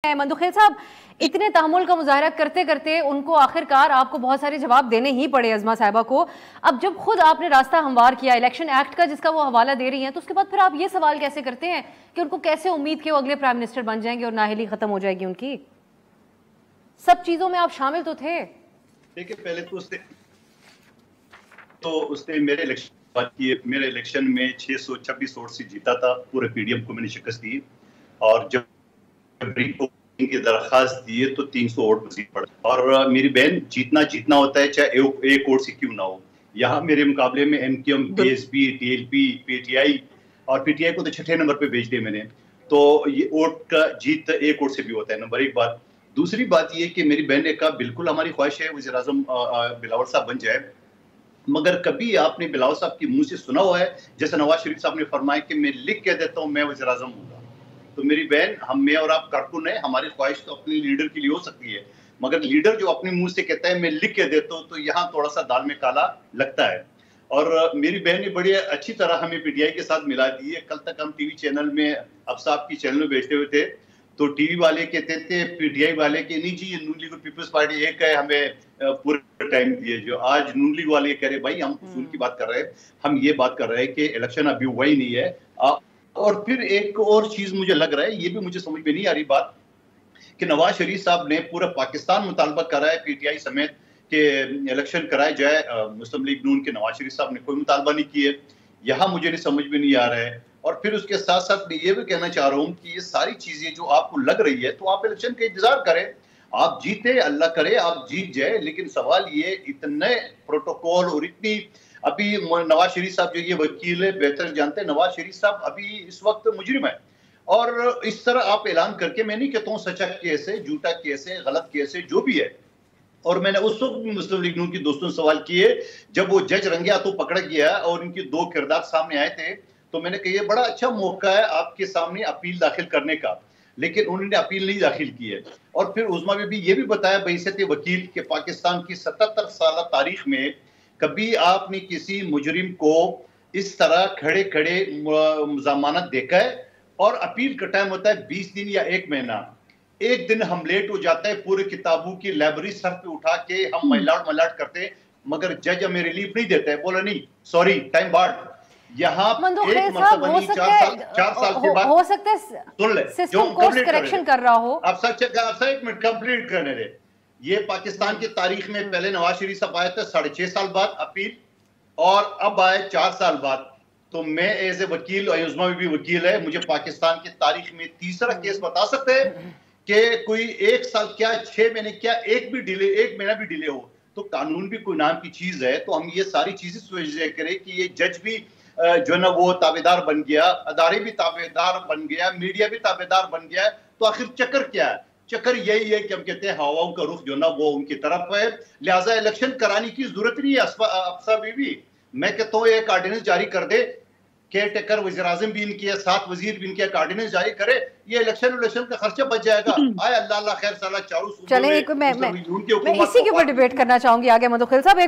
मंदुखेल साहब, इतने तहम्मुल का मुजाहरा करते करते उनको आखिरकार आपको बहुत सारे जवाब देने ही पड़े अज़मा साहिबा को। अब जब खुद आपने रास्ता हमवार किया इलेक्शन एक्ट का जिसका वो हवाला दे रही हैं, तो उसके बाद फिर आप ये सवाल कैसे करते हैं कि उनको कैसे उम्मीद कि वो अगले प्राइम मिनिस्टर बन जाएंगे और नाअहली खत्म हो जाएगी उनकी? सब चीजों में आप शामिल तो थे। देखिए, पहले तो उसने मेरे इलेक्शन में 626 वोट से जीता था। पूरे पीडीएम को मैंने शिकस्त दी और जब की दरखास्त दिए तो 300 वोट मजीद पड़ा। और मेरी बहन, जीतना होता है चाहे एक वोट से क्यों ना हो। यहाँ मेरे मुकाबले में एमक्यूएम, पीएसपी, टीएलपी, पीटीआई और पीटीआई को तो छठे नंबर पे भेज दिया मैंने। तो ये वोट का जीत एक वोट से भी होता है। नंबर एक बात। दूसरी बात ये कि मेरी बहन ने कहा बिल्कुल हमारी ख्वाहिश है वज़ीर आज़म बिलावल साहब बन जाए, मगर कभी आपने बिलावल साहब के मुंह से सुना हुआ है जैसे नवाज शरीफ साहब ने फरमाया कि मैं लिख के देता हूं मैं वज़ीर आज़म हूंगा? तो मेरी बहन, मैं और आप कारकुन है, हमारी ख्वाहिश तो अपने लीडर के लिए हो सकती है, मगर लीडर जो अपने मुंह से कहता है मैं लिख के देता हूं, तो यहाँ थोड़ा सा दाल में काला लगता है। और मेरी बहन ने बड़ी अच्छी तरह हमें पीटीआई के साथ मिला दी है। कल तक हम टीवी चैनल में साहब की चैनल में भेजते हुए थे तो टीवी वाले कहते थे, पीटीआई वाले के नहीं जी ये नून लीग और पीपल्स पार्टी एक है, हमें पूरे टाइम दिए। जो आज नून लीग वाले कह रहे भाई हम उसूल की बात कर रहे हैं, हम ये बात कर रहे हैं कि इलेक्शन अभी हुआ ही नहीं है। और फिर एक और चीज मुझे लग रहा है, ये भी मुझे समझ में नहीं आ रही बात, कि नवाज शरीफ साहब ने पूरा पाकिस्तान मुतालबा करा है पीटीआई समेत कि इलेक्शन कराए जाए। मुस्लिम लीग नून के नवाज शरीफ साहब ने कोई मुतालबा नहीं किए। यहाँ मुझे नहीं समझ में नहीं आ रहा है। और फिर उसके साथ साथ मैं ये भी कहना चाह रहा हूँ कि ये सारी चीजें जो आपको लग रही है, तो आप इलेक्शन का इंतजार करें। आप जीते, अल्लाह करे आप जीत जाए, लेकिन सवाल ये इतने प्रोटोकॉल और इतनी, अभी नवाज शरीफ साहब जो ये वकील है बेहतर जानते हैं, नवाज शरीफ साहब अभी इस वक्त मुजरिम है। और इस तरह आप ऐलान करके, मैं नहीं कहता हूँ सच्चा केस है, झूठा केस है, गलत केस है, जो भी है। और मैंने उस वक्त मुस्लिम लीग नून के दोस्तों से सवाल किए जब वो जज रंगे हाथों पकड़ गया और इनके दो किरदार सामने आए थे, तो मैंने कहा ये बड़ा अच्छा मौका है आपके सामने अपील दाखिल करने का, लेकिन उन्होंने अपील नहीं दाखिल की है। और फिर उज़्मा में भी ये भी बताया बहैसियत वकील के पाकिस्तान की 77 साल तारीख में कभी आपने किसी मुजरिम को इस तरह खड़े खड़े जमानत देखा है? और अपील का टाइम होता है 20 दिन या 1 महीना। एक दिन हम लेट हो जाता है, पूरे किताबों की लाइब्रेरी सर पे उठा के हम मलाट करते, मगर जज हमें रिलीफ नहीं देता है, बोला नहीं सॉरी टाइम बाद। यहाँ एक मरतबा नहीं, 4 साल के बाद हो सकता है सुन ले, सिस्टम कोर्स करेक्शन कर रहा हो। आप सच एक मिनट कंप्लीट करने दे। ये पाकिस्तान की तारीख में पहले नवाज शरीफ साहब आए थे 6.5 साल बाद अपील, और अब आए 4 साल बाद। तो मैं एज ए वकील, उज़्मा में भी वकील है, मुझे पाकिस्तान की तारीख में तीसरा केस बता सकते हैं कि कोई 1 साल क्या 6 महीने क्या एक महीना भी डिले हो, तो कानून भी कोई नाम की चीज है। तो हम ये सारी चीजें सोच करें कि ये जज भी जो है ना वो ताबेदार बन गया, अदारे भी ताबेदार बन गया, मीडिया भी ताबेदार बन गया, तो आखिर चक्कर क्या है? चक्कर यही है कि हम कहते हैं हवाओं का रुख जो ना वो उनकी तरफ है, लिहाजा इलेक्शन कराने की जरूरत नहीं है। अफसा बीबी, मैं कहता हूँ एक ऑर्डिनेंस जारी कर दे, केयर टेकर वज़ीर आज़म भी इनकी है, 7 वजीर भी इनके, ऑर्डिनेंस जारी करे, ये इलेक्शन का खर्चा बच जाएगा। आए अल्लाह खैर साला चारों। चलें, मैं इसी के ऊपर डिबेट करना चाहूंगी आगे। मंदुखेल साहब,